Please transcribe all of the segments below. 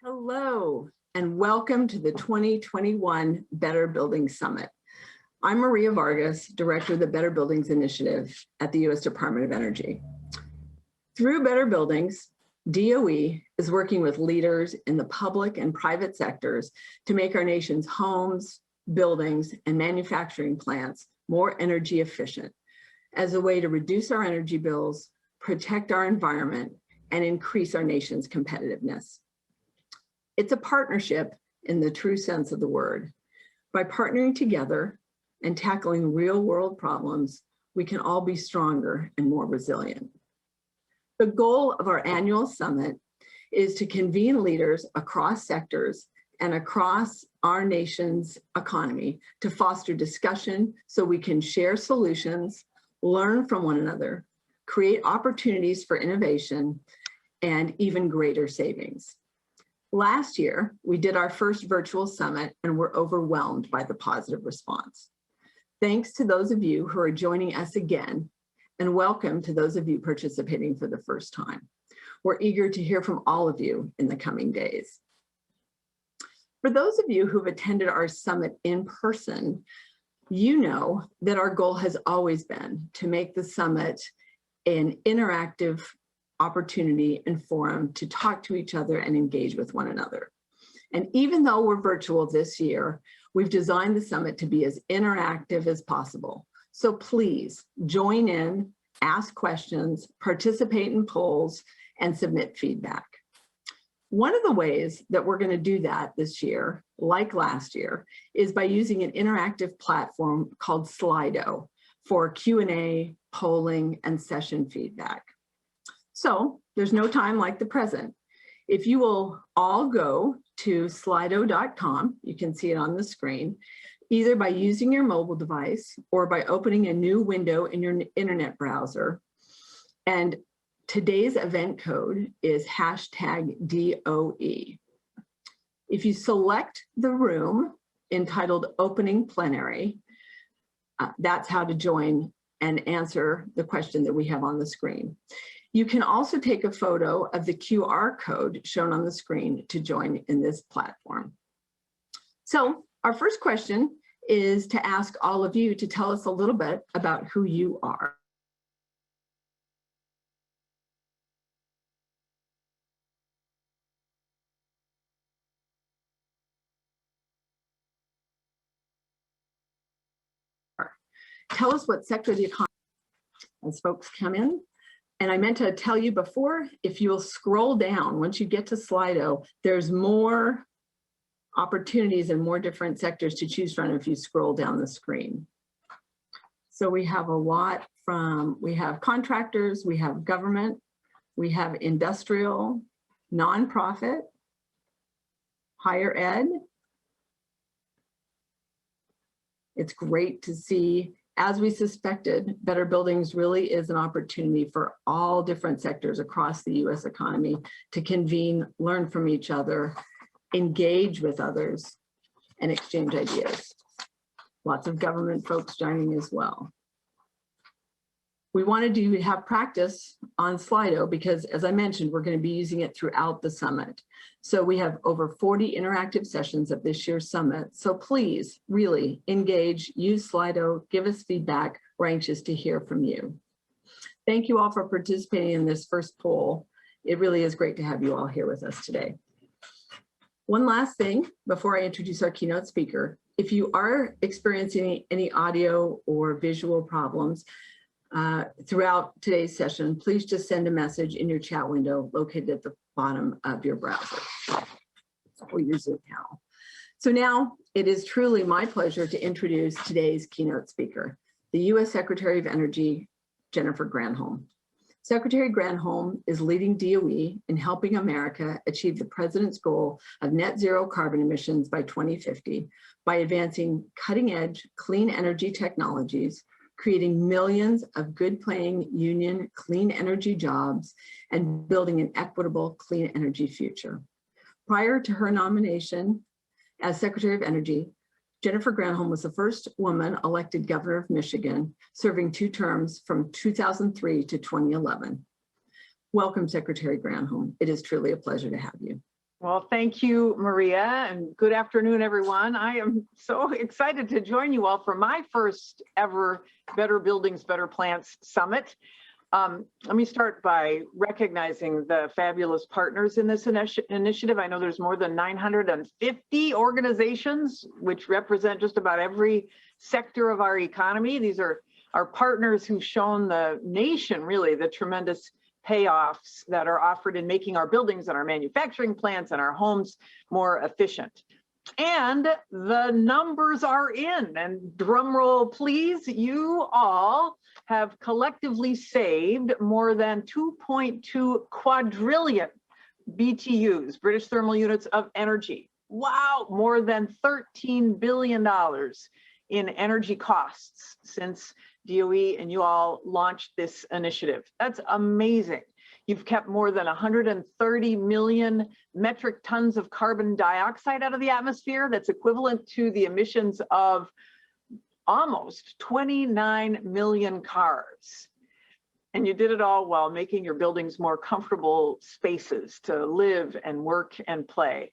Hello, and welcome to the 2021 Better Buildings Summit. I'm Maria Vargas, Director of the Better Buildings Initiative at the U.S. Department of Energy. Through Better Buildings, DOE is working with leaders in the public and private sectors to make our nation's homes, buildings, and manufacturing plants more energy efficient as a way to reduce our energy bills, protect our environment, and increase our nation's competitiveness. It's a partnership in the true sense of the word. By partnering together and tackling real-world problems, we can all be stronger and more resilient. The goal of our annual summit is to convene leaders across sectors and across our nation's economy to foster discussion so we can share solutions, learn from one another, create opportunities for innovation, and even greater savings. Last year, we did our first virtual summit and were overwhelmed by the positive response. Thanks to those of you who are joining us again, and welcome to those of you participating for the first time. We're eager to hear from all of you in the coming days. For those of you who've attended our summit in person, you know that our goal has always been to make the summit an interactive opportunity and forum to talk to each other and engage with one another. And even though we're virtual this year, we've designed the summit to be as interactive as possible. So please join in, ask questions, participate in polls, and submit feedback. One of the ways that we're going to do that this year, like last year, is by using an interactive platform called Slido for Q&A, polling, and session feedback. So there's no time like the present. If you will all go to slido.com, you can see it on the screen, either by using your mobile device or by opening a new window in your internet browser. And today's event code is #DOE. If you select the room entitled Opening Plenary, that's how to join and answer the question that we have on the screen. You can also take a photo of the QR code shown on the screen to join in this platform. So our first question is to ask all of you to tell us a little bit about who you are. Tell us what sector of the economy as folks come in. And I meant to tell you before, if you'll scroll down, once you get to Slido, there's more opportunities and more different sectors to choose from if you scroll down the screen. So we have a lot we have contractors, we have government, we have industrial, nonprofit, higher ed. It's great to see. As we suspected, Better Buildings really is an opportunity for all different sectors across the U.S. economy to convene, learn from each other, engage with others, and exchange ideas. Lots of government folks joining as well. We wanted to have practice on Slido because, as I mentioned, we're going to be using it throughout the summit. So we have over 40 interactive sessions of this year's summit. So please really engage, use Slido, give us feedback. We're anxious to hear from you. Thank you all for participating in this first poll. It really is great to have you all here with us today. One last thing before I introduce our keynote speaker. If you are experiencing any audio or visual problems, throughout today's session, please just send a message in your chat window located at the bottom of your browser or your Zoom panel. So now it is truly my pleasure to introduce today's keynote speaker, the U.S. Secretary of Energy, Jennifer Granholm. Secretary Granholm is leading DOE in helping America achieve the president's goal of net zero carbon emissions by 2050 by advancing cutting-edge clean energy technologies, creating millions of good-paying union clean energy jobs, and building an equitable clean energy future. Prior to her nomination as Secretary of Energy, Jennifer Granholm was the first woman elected governor of Michigan, serving 2 terms from 2003 to 2011. Welcome, Secretary Granholm. It is truly a pleasure to have you. Well, thank you, Maria, and good afternoon, everyone. I am so excited to join you all for my first ever Better Buildings, Better Plants Summit. Let me start by recognizing the fabulous partners in this initiative. I know there's more than 950 organizations, which represent just about every sector of our economy. These are our partners who've shown the nation, really, the tremendous payoffs that are offered in making our buildings and our manufacturing plants and our homes more efficient. And the numbers are in, and drum roll please, you all have collectively saved more than 2.2 quadrillion BTUs, British thermal units of energy. Wow, more than $13 billion in energy costs since DOE and you all launched this initiative. That's amazing. You've kept more than 130 million metric tons of carbon dioxide out of the atmosphere. That's equivalent to the emissions of almost 29 million cars. And you did it all while making your buildings more comfortable spaces to live and work and play.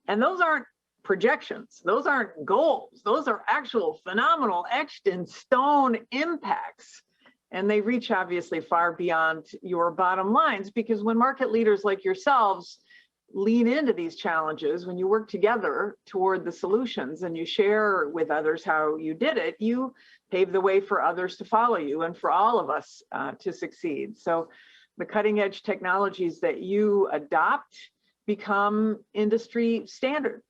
And those aren't projections. Those aren't goals. Those are actual phenomenal etched in stone impacts. And they reach obviously far beyond your bottom lines, because when market leaders like yourselves lean into these challenges, when you work together toward the solutions and you share with others how you did it, you pave the way for others to follow you and for all of us to succeed. So the cutting edge technologies that you adopt become industry standard.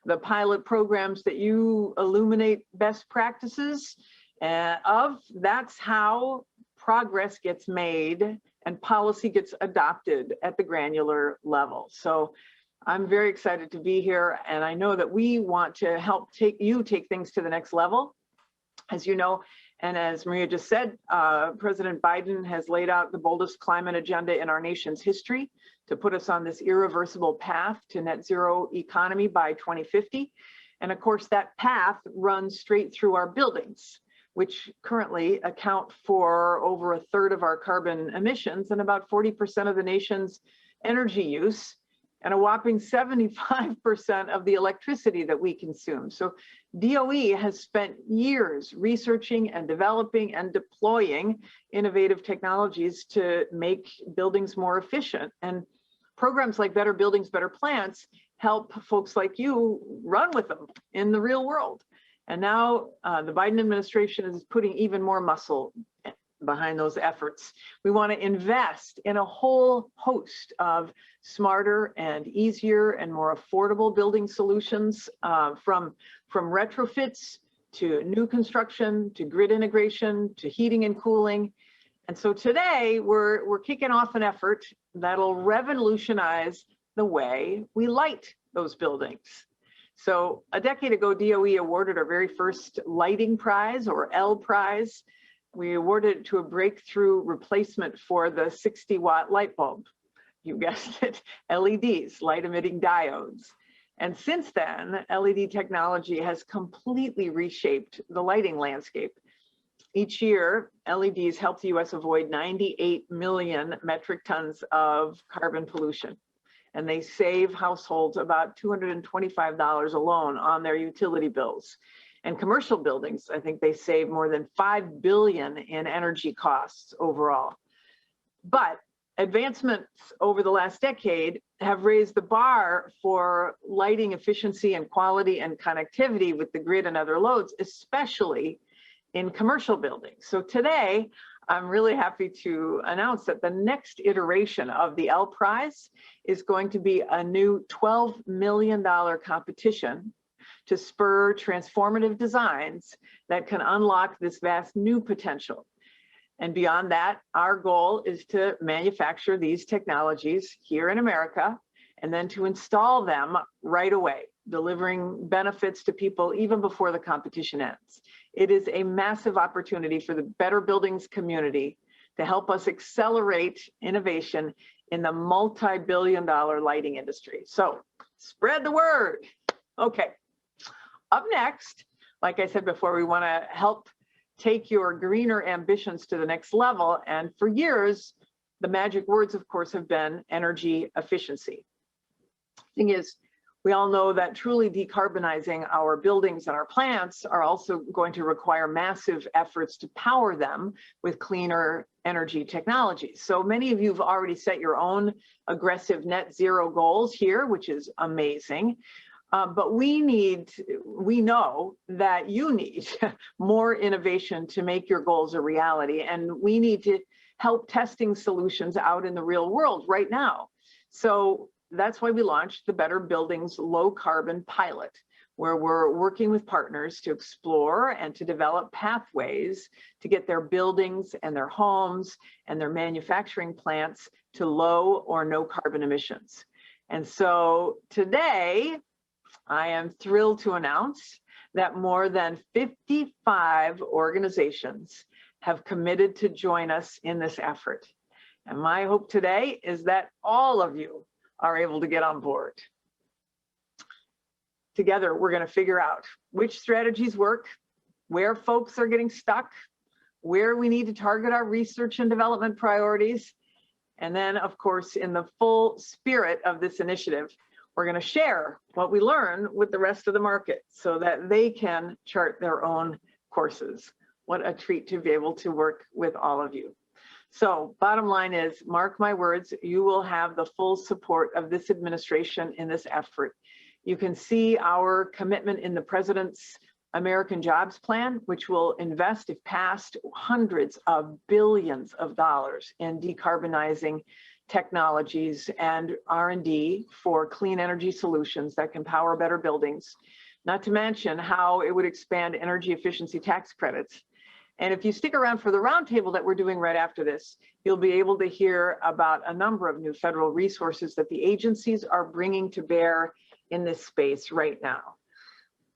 The pilot programs that you illuminate best practices of, that's how progress gets made and policy gets adopted at the granular level. So I'm very excited to be here, and I know that we want to help take things to the next level. As you know, and as Maria just said, President Biden has laid out the boldest climate agenda in our nation's history to put us on this irreversible path to net zero economy by 2050. And of course, that path runs straight through our buildings, which currently account for over a third of our carbon emissions and about 40% of the nation's energy use, and a whopping 75% of the electricity that we consume. So DOE has spent years researching and developing and deploying innovative technologies to make buildings more efficient. And programs like Better Buildings, Better Plants help folks like you run with them in the real world. And now the Biden administration is putting even more muscle behind those efforts. We want to invest in a whole host of smarter and easier and more affordable building solutions, from retrofits to new construction, to grid integration, to heating and cooling. And so today we're kicking off an effort that'll revolutionize the way we light those buildings. So a decade ago, DOE awarded our very first lighting prize, or L prize. We awarded it to a breakthrough replacement for the 60-watt light bulb. You guessed it, LEDs, light emitting diodes. And since then, LED technology has completely reshaped the lighting landscape. Each year, LEDs help the US avoid 98 million metric tons of carbon pollution. And they save households about $225 alone on their utility bills. And commercial buildings, I think they save more than $5 billion in energy costs overall. But advancements over the last decade have raised the bar for lighting efficiency and quality and connectivity with the grid and other loads, especially in commercial buildings. So today, I'm really happy to announce that the next iteration of the L Prize is going to be a new $12 million competition to spur transformative designs that can unlock this vast new potential. And beyond that, our goal is to manufacture these technologies here in America and then to install them right away, delivering benefits to people even before the competition ends. It is a massive opportunity for the Better Buildings community to help us accelerate innovation in the multi-billion-dollar lighting industry. So spread the word. Okay, up next, like I said before, we want to help take your greener ambitions to the next level. And for years, the magic words, of course, have been energy efficiency. Thing is, we all know that truly decarbonizing our buildings and our plants are also going to require massive efforts to power them with cleaner energy technologies. So many of you have already set your own aggressive net zero goals here, which is amazing. But we know that you need more innovation to make your goals a reality. And we need to help testing solutions out in the real world right now. So that's why we launched the Better Buildings Low Carbon Pilot, where we're working with partners to explore and to develop pathways to get their buildings and their homes and their manufacturing plants to low or no carbon emissions. And so today, I am thrilled to announce that more than 55 organizations have committed to join us in this effort. And my hope today is that all of you are able to get on board. Together, we're going to figure out which strategies work, where folks are getting stuck, where we need to target our research and development priorities. And then, of course, in the full spirit of this initiative, we're going to share what we learn with the rest of the market so that they can chart their own courses. What a treat to be able to work with all of you. So bottom line is, mark my words, you will have the full support of this administration in this effort. You can see our commitment in the President's American Jobs Plan, which will invest, if passed, hundreds of billions of dollars in decarbonizing technologies and R&D for clean energy solutions that can power better buildings, not to mention how it would expand energy efficiency tax credits. And if you stick around for the roundtable that we're doing right after this, you'll be able to hear about a number of new federal resources that the agencies are bringing to bear in this space right now.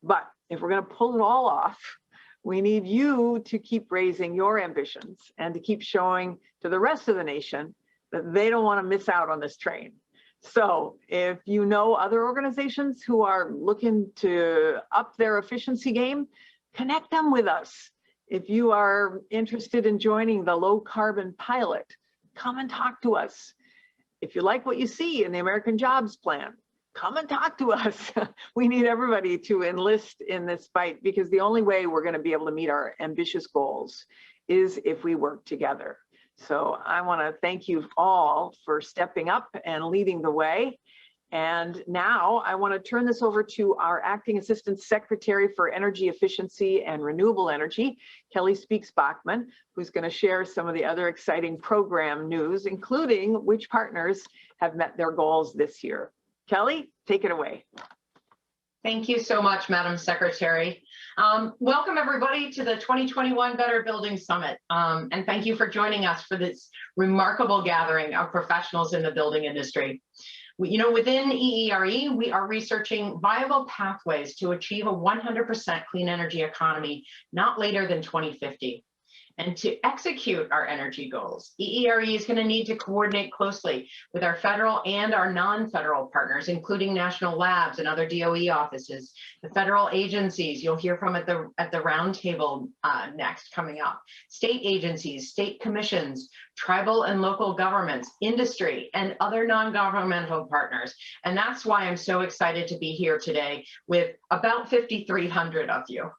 But if we're going to pull it all off, we need you to keep raising your ambitions and to keep showing to the rest of the nation that they don't want to miss out on this train. So if you know other organizations who are looking to up their efficiency game, connect them with us. If you are interested in joining the low carbon pilot, come and talk to us. If you like what you see in the American Jobs Plan, come and talk to us. We need everybody to enlist in this fight, because the only way we're going to be able to meet our ambitious goals is if we work together. So I want to thank you all for stepping up and leading the way. And now I want to turn this over to our Acting Assistant Secretary for Energy Efficiency and Renewable Energy, Kelly Speaks-Bachman, who's going to share some of the other exciting program news, including which partners have met their goals this year. Kelly, take it away. Thank you so much, Madam Secretary. Welcome everybody to the 2021 Better Buildings Summit. And thank you for joining us for this remarkable gathering of professionals in the building industry. Within EERE, we are researching viable pathways to achieve a 100% clean energy economy, not later than 2050. And to execute our energy goals, EERE is going to need to coordinate closely with our federal and our non-federal partners, including national labs and other DOE offices, the federal agencies you'll hear from at the roundtable next coming up, state agencies, state commissions, tribal and local governments, industry, and other non-governmental partners. And that's why I'm so excited to be here today with about 5,300 of you.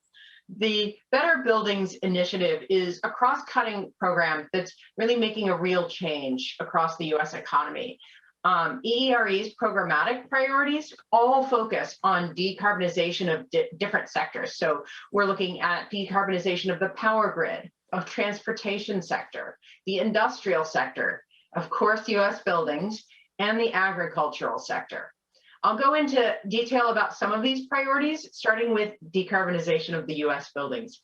The Better Buildings Initiative is a cross-cutting program that's really making a real change across the U.S. economy. EERE's programmatic priorities all focus on decarbonization of different sectors. So we're looking at decarbonization of the power grid, of transportation sector, the industrial sector, of course, U.S. buildings, and the agricultural sector. I'll go into detail about some of these priorities, starting with decarbonization of the U.S. buildings.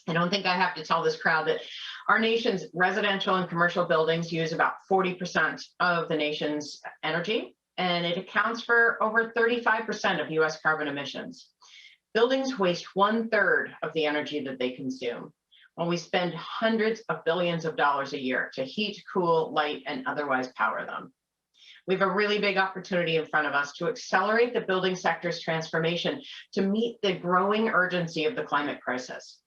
I don't think I have to tell this crowd that our nation's residential and commercial buildings use about 40% of the nation's energy, and it accounts for over 35% of U.S. carbon emissions. Buildings waste 1/3 of the energy that they consume, while we spend hundreds of billions of dollars a year to heat, cool, light, and otherwise power them. We have a really big opportunity in front of us to accelerate the building sector's transformation to meet the growing urgency of the climate crisis.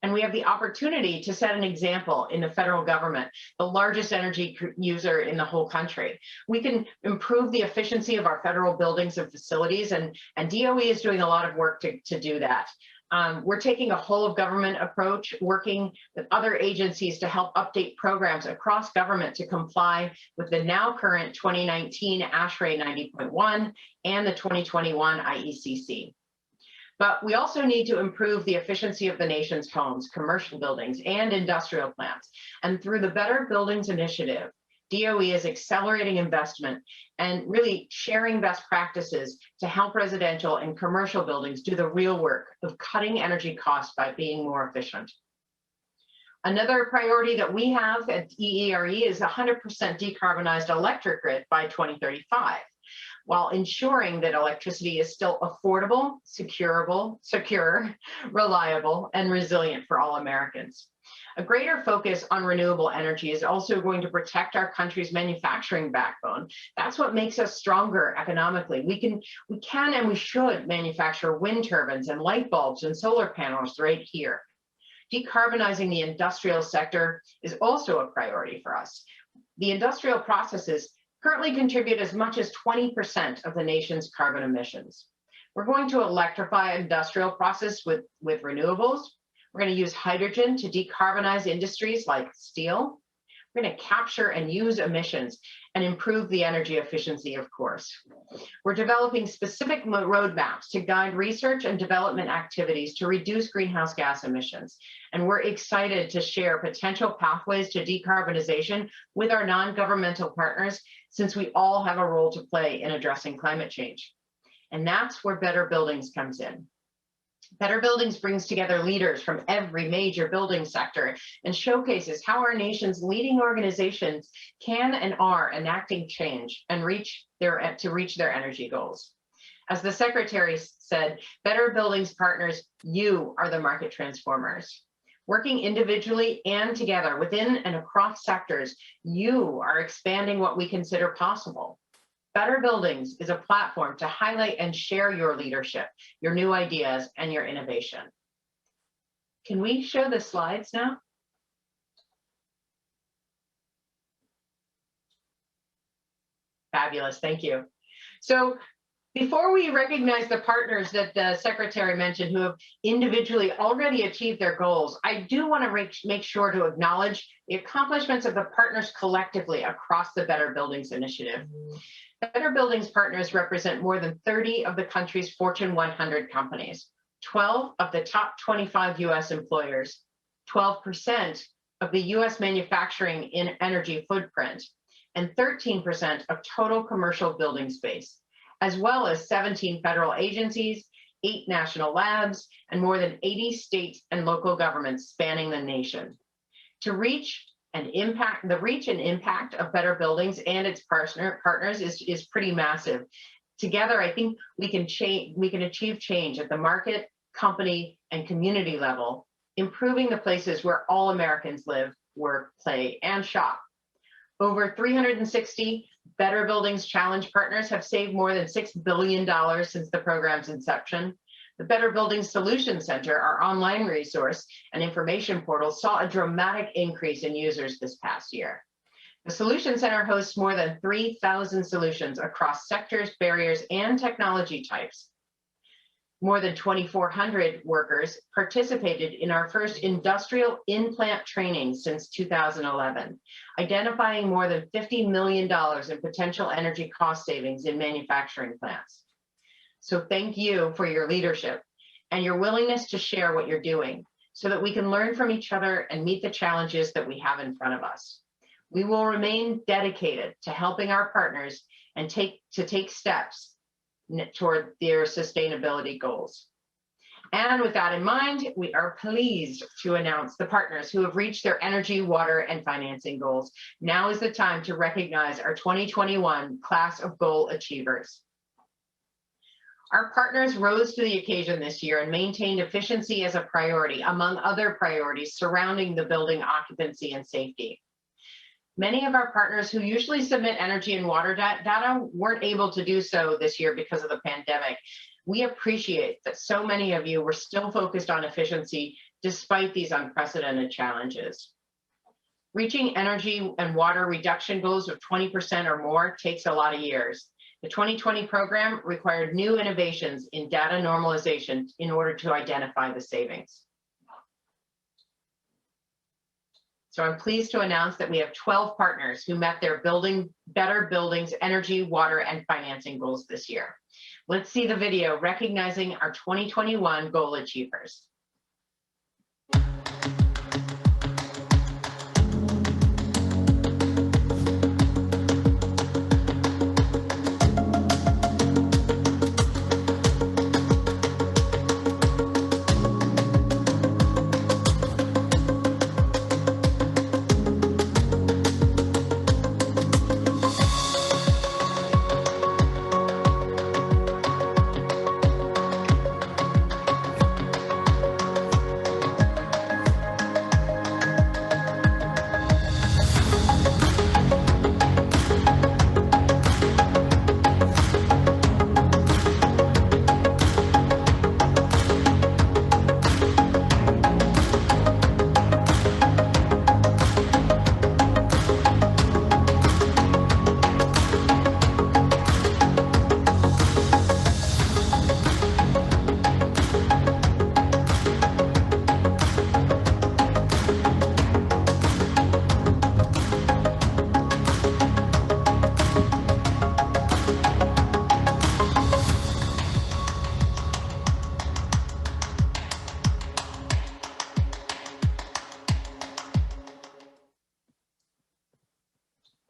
And we have the opportunity to set an example in the federal government, the largest energy user in the whole country. We can improve the efficiency of our federal buildings and facilities, and DOE is doing a lot of work to do that. We're taking a whole of government approach, working with other agencies to help update programs across government to comply with the now current 2019 ASHRAE 90.1 and the 2021 IECC. But we also need to improve the efficiency of the nation's homes, commercial buildings, and industrial plants. And through the Better Buildings Initiative, DOE is accelerating investment and really sharing best practices to help residential and commercial buildings do the real work of cutting energy costs by being more efficient. Another priority that we have at EERE is 100% decarbonized electric grid by 2035. While ensuring that electricity is still affordable, secure, reliable, and resilient for all Americans. A greater focus on renewable energy is also going to protect our country's manufacturing backbone. That's what makes us stronger economically. We can and we should manufacture wind turbines and light bulbs and solar panels right here. Decarbonizing the industrial sector is also a priority for us. The industrial processes currently contribute as much as 20% of the nation's carbon emissions. We're going to electrify industrial process with renewables. We're going to use hydrogen to decarbonize industries like steel. We're going to capture and use emissions and improve the energy efficiency, of course. We're developing specific roadmaps to guide research and development activities to reduce greenhouse gas emissions. And we're excited to share potential pathways to decarbonization with our non-governmental partners, since we all have a role to play in addressing climate change. And that's where Better Buildings comes in. Better Buildings brings together leaders from every major building sector and showcases how our nation's leading organizations can and are enacting change and reach their energy goals. As the Secretary said, Better Buildings partners, you are the market transformers. Working individually and together within and across sectors, you are expanding what we consider possible. Better Buildings is a platform to highlight and share your leadership, your new ideas, and your innovation. Can we show the slides now? Fabulous, thank you. So before we recognize the partners that the Secretary mentioned who have individually already achieved their goals, I do want to make sure to acknowledge the accomplishments of the partners collectively across the Better Buildings Initiative. Better Buildings partners represent more than 30 of the country's Fortune 100 companies, 12 of the top 25 US employers, 12% of the US manufacturing in energy footprint, and 13% of total commercial building space, as well as 17 federal agencies, 8 national labs, and more than 80 state and local governments spanning the nation. To reach the reach and impact of Better Buildings and its partners is pretty massive. Together, I think we can achieve change at the market, company, and community level, improving the places where all Americans live, work, play, and shop. Over 360 Better Buildings Challenge partners have saved more than $6 billion since the program's inception. The Better Buildings Solution Center, our online resource and information portal, saw a dramatic increase in users this past year. The Solution Center hosts more than 3,000 solutions across sectors, barriers, and technology types. More than 2,400 workers participated in our first industrial in-plant training since 2011, identifying more than $50 million in potential energy cost savings in manufacturing plants. So thank you for your leadership and your willingness to share what you're doing so that we can learn from each other and meet the challenges that we have in front of us. We will remain dedicated to helping our partners and take steps toward their sustainability goals. And with that in mind, we are pleased to announce the partners who have reached their energy, water, and financing goals. Now is the time to recognize our 2021 class of goal achievers. Our partners rose to the occasion this year and maintained efficiency as a priority, among other priorities surrounding the building occupancy and safety. Many of our partners who usually submit energy and water data weren't able to do so this year because of the pandemic. We appreciate that so many of you were still focused on efficiency despite these unprecedented challenges. Reaching energy and water reduction goals of 20% or more takes a lot of years. The 2020 program required new innovations in data normalization in order to identify the savings. So I'm pleased to announce that we have 12 partners who met their Better Buildings energy, water, and financing goals this year. Let's see the video recognizing our 2021 goal achievers.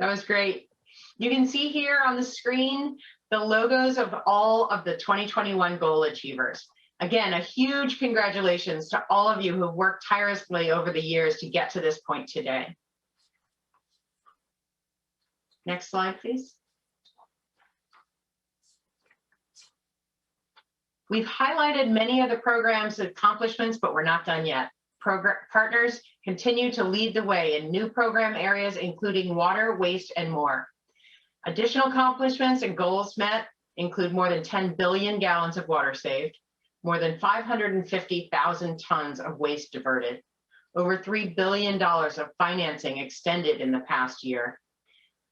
That was great. You can see here on the screen the logos of all of the 2021 goal achievers. Again, a huge congratulations to all of you who've worked tirelessly over the years to get to this point today. Next slide, please. We've highlighted many of the program's accomplishments, but we're not done yet. Partners continue to lead the way in new program areas, including water, waste, and more. Additional accomplishments and goals met include more than 10 billion gallons of water saved, more than 550,000 tons of waste diverted, over $3 billion of financing extended in the past year.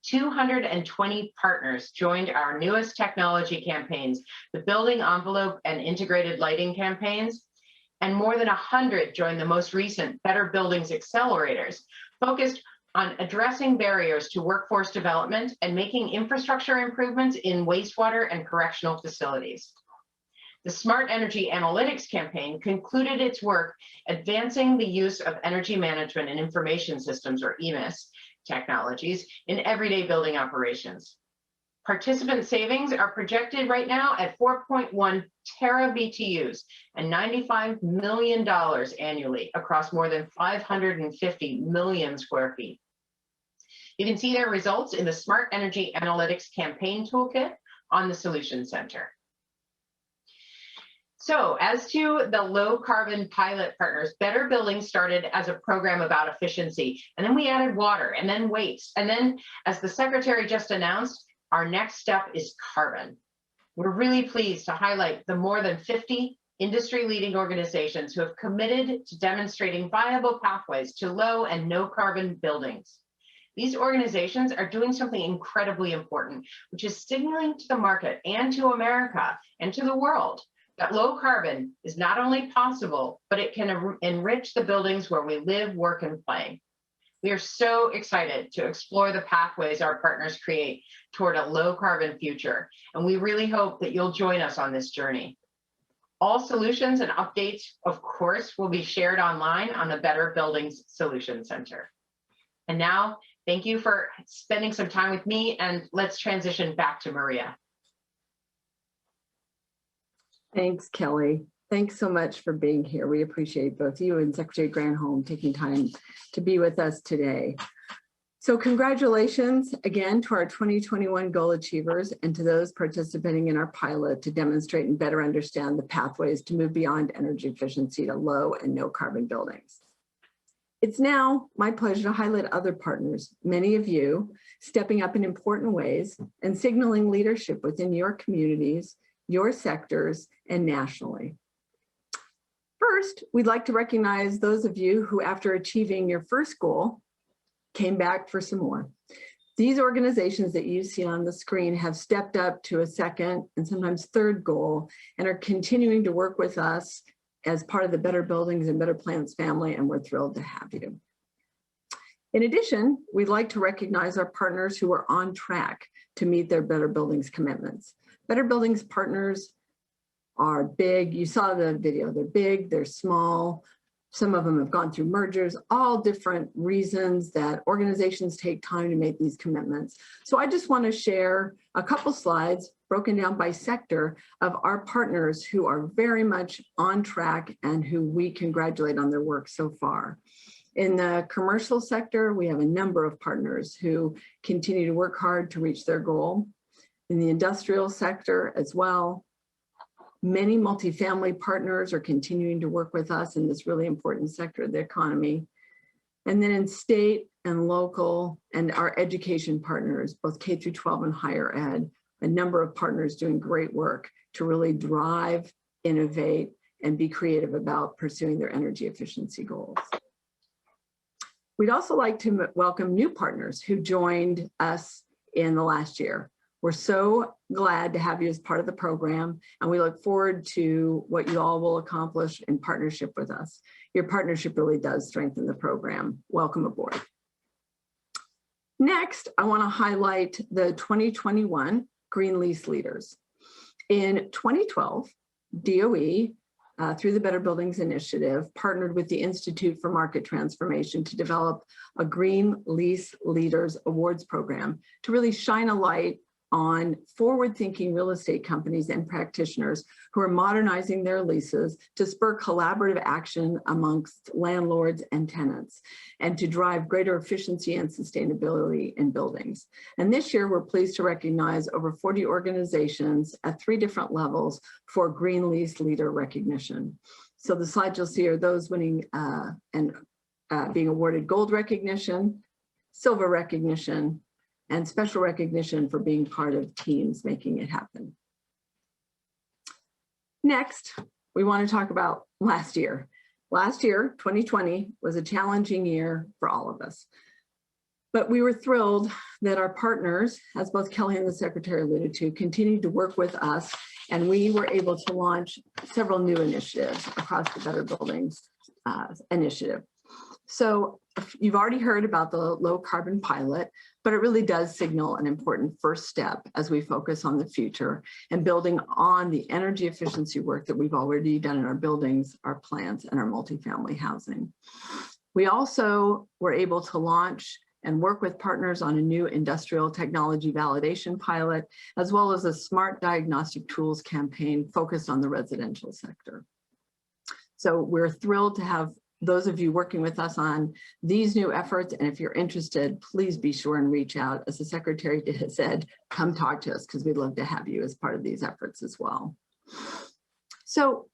220 partners joined our newest technology campaigns, the Building Envelope and Integrated Lighting campaigns, and more than 100 joined the most recent Better Buildings Accelerators, focused on addressing barriers to workforce development and making infrastructure improvements in wastewater and correctional facilities. The Smart Energy Analytics campaign concluded its work advancing the use of energy management and information systems, or EMIS, technologies in everyday building operations. Participant savings are projected right now at 4.1 tera BTUs and $95 million annually across more than 550 million square feet. You can see their results in the Smart Energy Analytics campaign toolkit on the Solution Center. So as to the low carbon pilot partners, Better Buildings started as a program about efficiency, and then we added water and then waste. And then, as the Secretary just announced, our next step is carbon. We're really pleased to highlight the more than 50 industry-leading organizations who have committed to demonstrating viable pathways to low and no carbon buildings. These organizations are doing something incredibly important, which is signaling to the market and to America and to the world that low carbon is not only possible, but it can enrich the buildings where we live, work, and play. We are so excited to explore the pathways our partners create toward a low carbon future, and we really hope that you'll join us on this journey. All solutions and updates, of course, will be shared online on the Better Buildings Solution Center. And now, thank you for spending some time with me, and let's transition back to Maria. Thanks, Kelly. Thanks so much for being here. We appreciate both you and Secretary Granholm taking time to be with us today. So congratulations again to our 2021 goal achievers and to those participating in our pilot to demonstrate and better understand the pathways to move beyond energy efficiency to low and no carbon buildings. It's now my pleasure to highlight other partners, many of you stepping up in important ways and signaling leadership within your communities, your sectors, and nationally. First, we'd like to recognize those of you who, after achieving your first goal, came back for some more. These organizations that you see on the screen have stepped up to a second and sometimes third goal and are continuing to work with us as part of the Better Buildings and Better Plants family, and we're thrilled to have you. In addition, we'd like to recognize our partners who are on track to meet their Better Buildings commitments. Better Buildings partners are big. You saw the video. They're big, they're small. Some of them have gone through mergers, all different reasons that organizations take time to make these commitments. So I just want to share a couple slides broken down by sector of our partners who are very much on track and who we congratulate on their work so far. In the commercial sector, we have a number of partners who continue to work hard to reach their goal. In the industrial sector as well, many multifamily partners are continuing to work with us in this really important sector of the economy. And then in state and local and our education partners, both K through 12 and higher ed, a number of partners doing great work to really drive, innovate, and be creative about pursuing their energy efficiency goals. We'd also like to welcome new partners who joined us in the last year. We're so glad to have you as part of the program, and we look forward to what you all will accomplish in partnership with us. Your partnership really does strengthen the program. Welcome aboard. Next, I want to highlight the 2021 Green Lease Leaders. In 2012, DOE, through the Better Buildings Initiative, partnered with the Institute for Market Transformation to develop a Green Lease Leaders Awards program to really shine a light on forward-thinking real estate companies and practitioners who are modernizing their leases to spur collaborative action amongst landlords and tenants and to drive greater efficiency and sustainability in buildings. And this year, we're pleased to recognize over 40 organizations at 3 different levels for Green Lease Leader recognition. So the slides you'll see are those winning and being awarded gold recognition, silver recognition, and special recognition for being part of teams making it happen. Next, we want to talk about last year. Last year, 2020, was a challenging year for all of us. But we were thrilled that our partners, as both Kelly and the Secretary alluded to, continued to work with us, and we were able to launch several new initiatives across the Better Buildings initiative. So you've already heard about the low carbon pilot, but it really does signal an important first step as we focus on the future and building on the energy efficiency work that we've already done in our buildings, our plants, and our multifamily housing. We also were able to launch and work with partners on a new industrial technology validation pilot, as well as a smart diagnostic tools campaign focused on the residential sector. So we're thrilled to have those of you working with us on these new efforts, and if you're interested, please be sure and reach out. As the Secretary has said, come talk to us because we'd love to have you as part of these efforts as well. So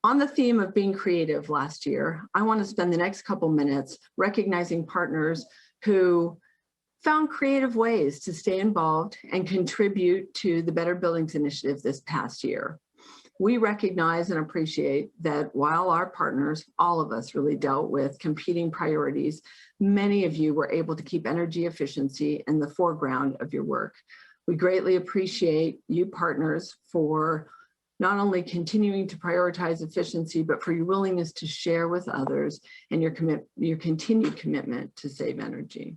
on the theme of being creative last year, I want to spend the next couple minutes recognizing partners who found creative ways to stay involved and contribute to the Better Buildings Initiative this past year. We recognize and appreciate that while our partners, all of us, really dealt with competing priorities, many of you were able to keep energy efficiency in the foreground of your work. We greatly appreciate you partners for not only continuing to prioritize efficiency, but for your willingness to share with others and your continued commitment to save energy.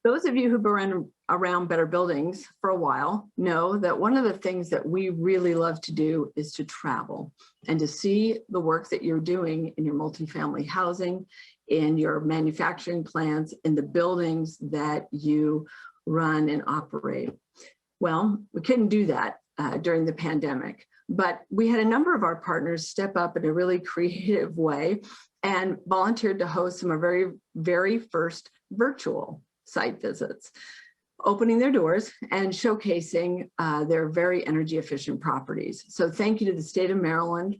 Those of you who've been around Better Buildings for a while know that one of the things that we really love to do is to travel and to see the work that you're doing in your multifamily housing, in your manufacturing plants, in the buildings that you run and operate. Well, we couldn't do that during the pandemic, but we had a number of our partners step up in a really creative way and volunteered to host some of our very first virtual site visits, opening their doors and showcasing their very energy efficient properties. So thank you to the state of Maryland,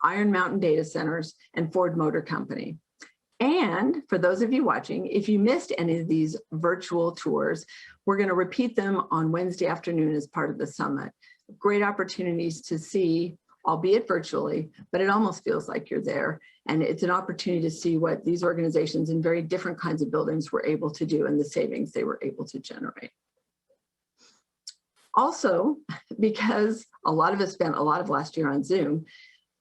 Iron Mountain Data Centers, and Ford Motor Company. And for those of you watching, if you missed any of these virtual tours, we're going to repeat them on Wednesday afternoon as part of the summit. Great opportunities to see albeit virtually, but it almost feels like you're there. And it's an opportunity to see what these organizations in very different kinds of buildings were able to do and the savings they were able to generate. Also, because a lot of us spent a lot of last year on Zoom,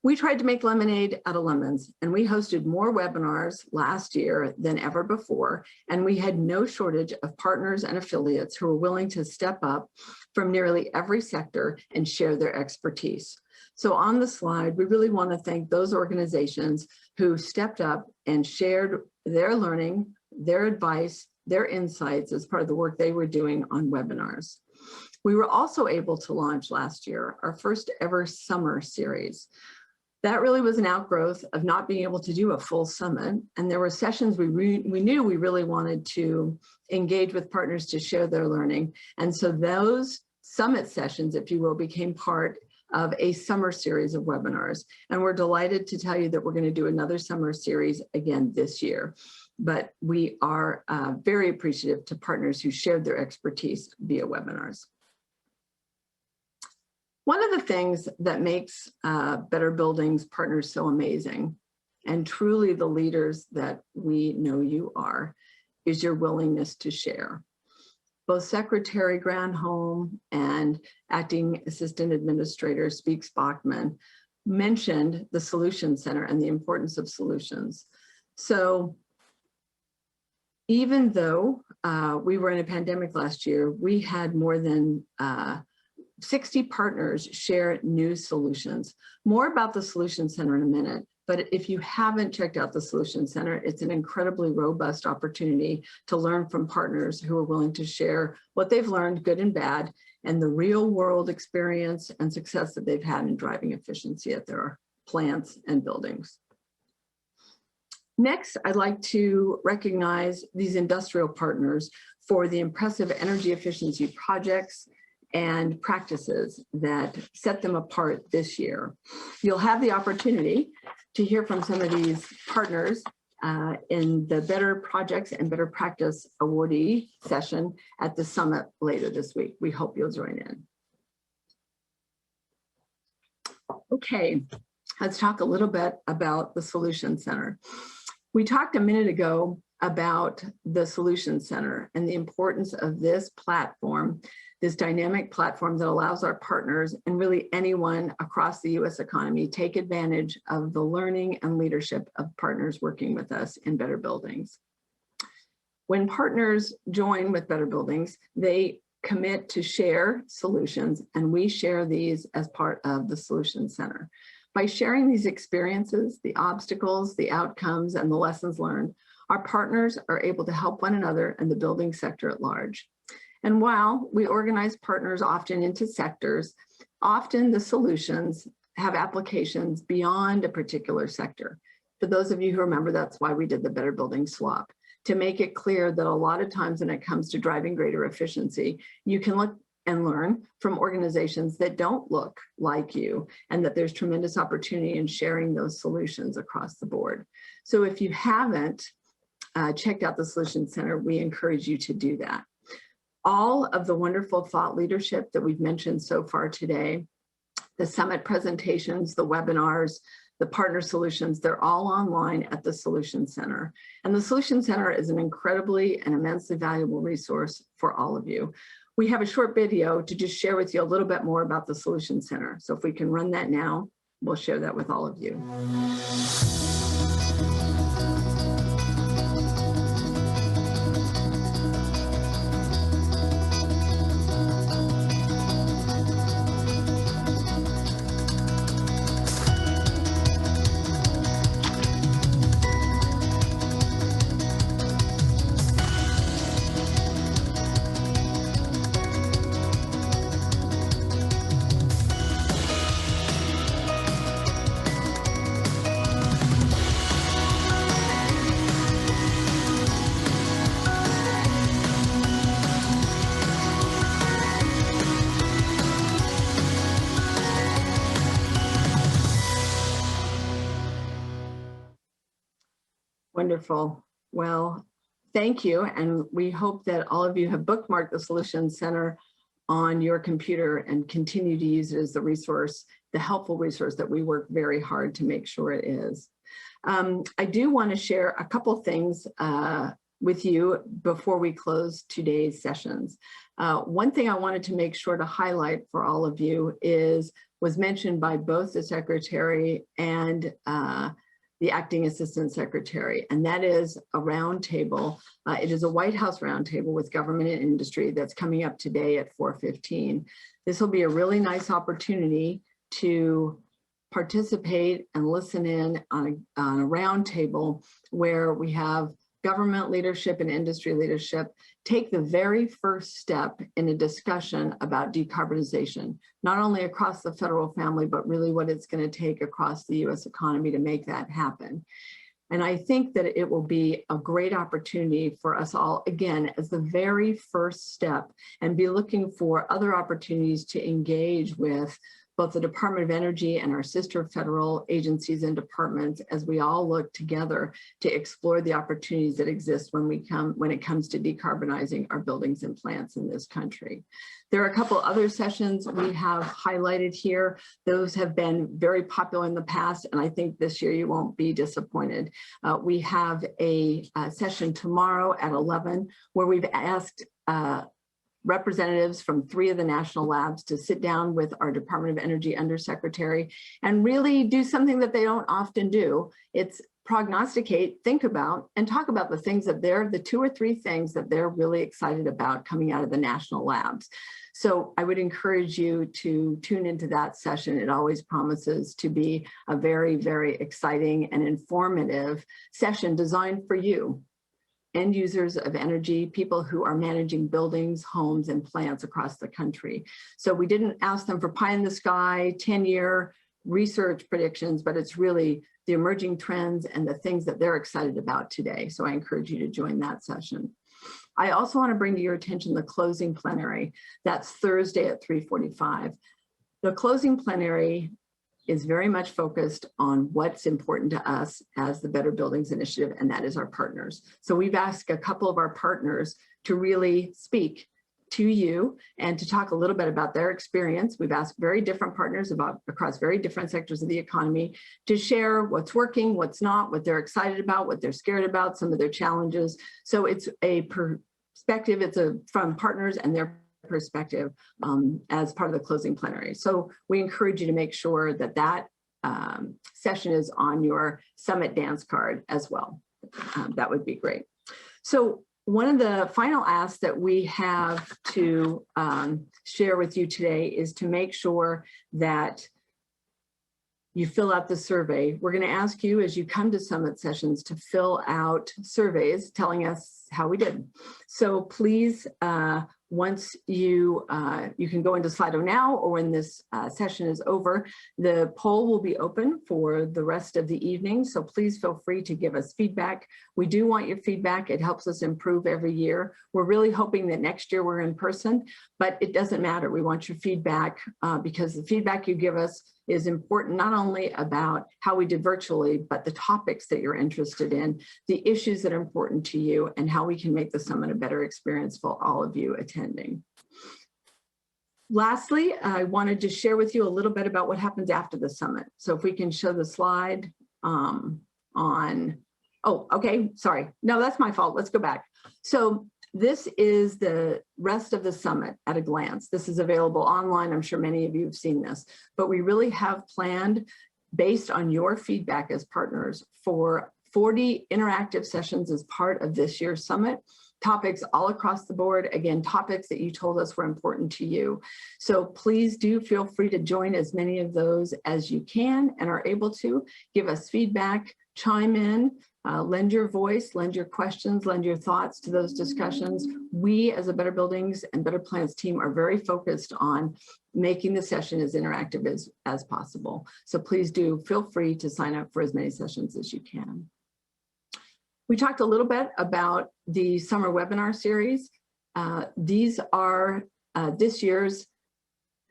we tried to make lemonade out of lemons, and we hosted more webinars last year than ever before, and we had no shortage of partners and affiliates who were willing to step up from nearly every sector and share their expertise. So on the slide, we really want to thank those organizations who stepped up and shared their learning, their advice, their insights as part of the work they were doing on webinars. We were also able to launch last year our first ever summer series. That really was an outgrowth of not being able to do a full summit. And there were sessions we knew we really wanted to engage with partners to share their learning. And so those summit sessions, if you will, became part of a summer series of webinars. And we're delighted to tell you that we're going to do another summer series again this year. But we are very appreciative to partners who shared their expertise via webinars. One of the things that makes Better Buildings partners so amazing, and truly the leaders that we know you are, is your willingness to share. Both Secretary Granholm and Acting Assistant Administrator Speaks Bachman mentioned the Solution Center and the importance of solutions. So even though we were in a pandemic last year, we had more than 60 partners share new solutions. More about the Solution Center in a minute, but if you haven't checked out the Solution Center, it's an incredibly robust opportunity to learn from partners who are willing to share what they've learned, good and bad, and the real world experience and success that they've had in driving efficiency at their plants and buildings. Next, I'd like to recognize these industrial partners for the impressive energy efficiency projects and practices that set them apart this year. You'll have the opportunity to hear from some of these partners in the Better Projects and Better Practice awardee session at the summit later this week. We hope you'll join in. Okay, let's talk a little bit about the Solution Center. We talked a minute ago about the Solution Center and the importance of this platform, this dynamic platform that allows our partners and really anyone across the US economy take advantage of the learning and leadership of partners working with us in Better Buildings. When partners join with Better Buildings, they commit to share solutions, and we share these as part of the Solution Center. By sharing these experiences, the obstacles, the outcomes, and the lessons learned, our partners are able to help one another and the building sector at large. And while we organize partners often into sectors, often the solutions have applications beyond a particular sector. For those of you who remember, that's why we did the Better Building Swap, to make it clear that a lot of times when it comes to driving greater efficiency, you can look and learn from organizations that don't look like you, and that there's tremendous opportunity in sharing those solutions across the board. So if you haven't checked out the Solution Center, we encourage you to do that. All of the wonderful thought leadership that we've mentioned so far today, the summit presentations, the webinars, the partner solutions, they're all online at the Solution Center. And the Solution Center is an incredibly and immensely valuable resource for all of you. We have a short video to just share with you a little bit more about the Solution Center. So if we can run that now, we'll share that with all of you. Wonderful. Well, thank you. And we hope that all of you have bookmarked the Solution Center on your computer and continue to use it as the resource the helpful resource that we work very hard to make sure it is. I do want to share a couple things with you before we close today's sessions. One thing I wanted to make sure to highlight for all of you was mentioned by both the Secretary and the Acting Assistant Secretary, and that is a roundtable. It is a White House roundtable with government and industry that's coming up today at 4:15. This will be a really nice opportunity to participate and listen in on a roundtable where we have government leadership and industry leadership take the very first step in a discussion about decarbonization, not only across the federal family, but really what it's going to take across the US economy to make that happen. And I think that it will be a great opportunity for us all, again, as the very first step, and be looking for other opportunities to engage with both the Department of Energy and our sister federal agencies and departments as we all look together to explore the opportunities that exist when it comes to decarbonizing our buildings and plants in this country. There are a couple other sessions we have highlighted here. Those have been very popular in the past, and I think this year you won't be disappointed. We have a session tomorrow at 11 where we've asked representatives from 3 of the national labs to sit down with our Department of Energy Undersecretary and really do something that they don't often do. It's prognosticate, think about, and talk about the things that the 2 or 3 things that they're really excited about coming out of the national labs. So I would encourage you to tune into that session. It always promises to be a very, very exciting and informative session designed for you, end users of energy, people who are managing buildings, homes, and plants across the country. So we didn't ask them for pie in the sky, 10-year research predictions, but it's really the emerging trends and the things that they're excited about today. So I encourage you to join that session. I also want to bring to your attention the closing plenary. That's Thursday at 3:45. The closing plenary is very much focused on what's important to us as the Better Buildings Initiative, and that is our partners. So we've asked a couple of our partners to really speak to you and to talk a little bit about their experience. We've asked very different partners across very different sectors of the economy to share what's working, what's not, what they're excited about, what they're scared about, some of their challenges. So it's a perspective, from partners and their perspective as part of the closing plenary. So we encourage you to make sure that that session is on your summit dance card as well. That would be great. So one of the final asks that we have to share with you today is to make sure that you fill out the survey. We're going to ask you as you come to summit sessions to fill out surveys telling us how we did. So please, once you can go into Slido now, or when this session is over, the poll will be open for the rest of the evening. So please feel free to give us feedback. We do want your feedback. It helps us improve every year. We're really hoping that next year we're in person, but it doesn't matter. We want your feedback because the feedback you give us is important, not only about how we did virtually, but the topics that you're interested in, the issues that are important to you, and how we can make the summit a better experience for all of you attending. Lastly, I wanted to share with you a little bit about what happens after the summit. So if we can show the slide oh, okay, sorry. No, that's my fault. Let's go back. So this is the rest of the summit at a glance. This is available online. I'm sure many of you have seen this, but we really have planned, based on your feedback as partners, for 40 interactive sessions as part of this year's summit. Topics all across the board, again, topics that you told us were important to you. So please do feel free to join as many of those as you can and are able to. Give us feedback, chime in, lend your voice, lend your questions, lend your thoughts to those discussions. We as a Better Buildings and Better Plants team are very focused on making the session as interactive as possible. So please do feel free to sign up for as many sessions as you can. We talked a little bit about the summer webinar series. These are this year's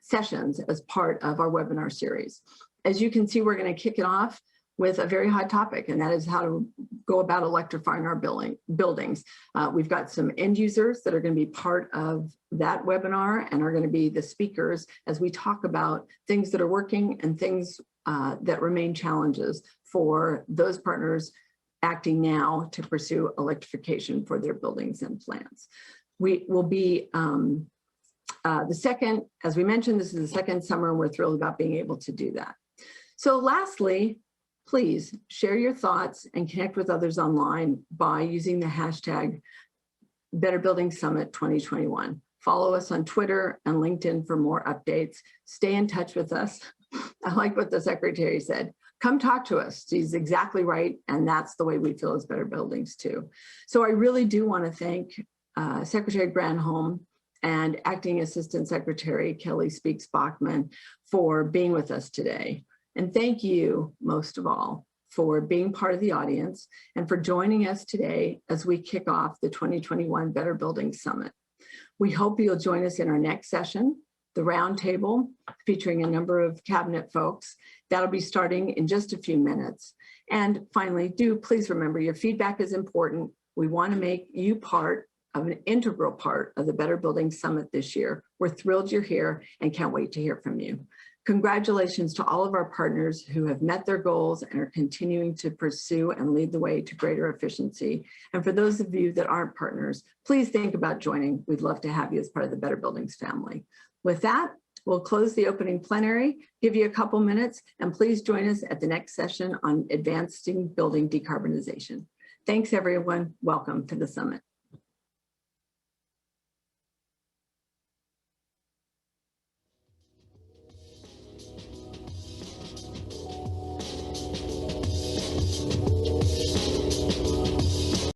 sessions as part of our webinar series. As you can see, we're going to kick it off with a very hot topic, and that is how to go about electrifying our buildings. We've got some end users that are going to be part of that webinar and are going to be the speakers as we talk about things that are working and things that remain challenges for those partners acting now to pursue electrification for their buildings and plants. We will be the second, as we mentioned, this is the second summer, and we're thrilled about being able to do that. So lastly, please share your thoughts and connect with others online by using the hashtag Better Building Summit 2021. Follow us on Twitter and LinkedIn for more updates. Stay in touch with us. I like what the secretary said. Come talk to us. She's exactly right. And that's the way we feel as Better Buildings too. So I really do want to thank Secretary Granholm and Acting Assistant Secretary Kelly Speaks Bachman for being with us today. And thank you, most of all, for being part of the audience and for joining us today as we kick off the 2021 Better Buildings Summit. We hope you'll join us in our next session, the roundtable, featuring a number of cabinet folks. That'll be starting in just a few minutes. And finally, please remember your feedback is important. We want to make you part of an integral part of the Better Buildings Summit this year. We're thrilled you're here and can't wait to hear from you. Congratulations to all of our partners who have met their goals and are continuing to pursue and lead the way to greater efficiency. And for those of you that aren't partners, please think about joining. We'd love to have you as part of the Better Buildings family. With that, we'll close the opening plenary, give you a couple minutes, and please join us at the next session on advancing building decarbonization. Thanks, everyone. Welcome to the summit.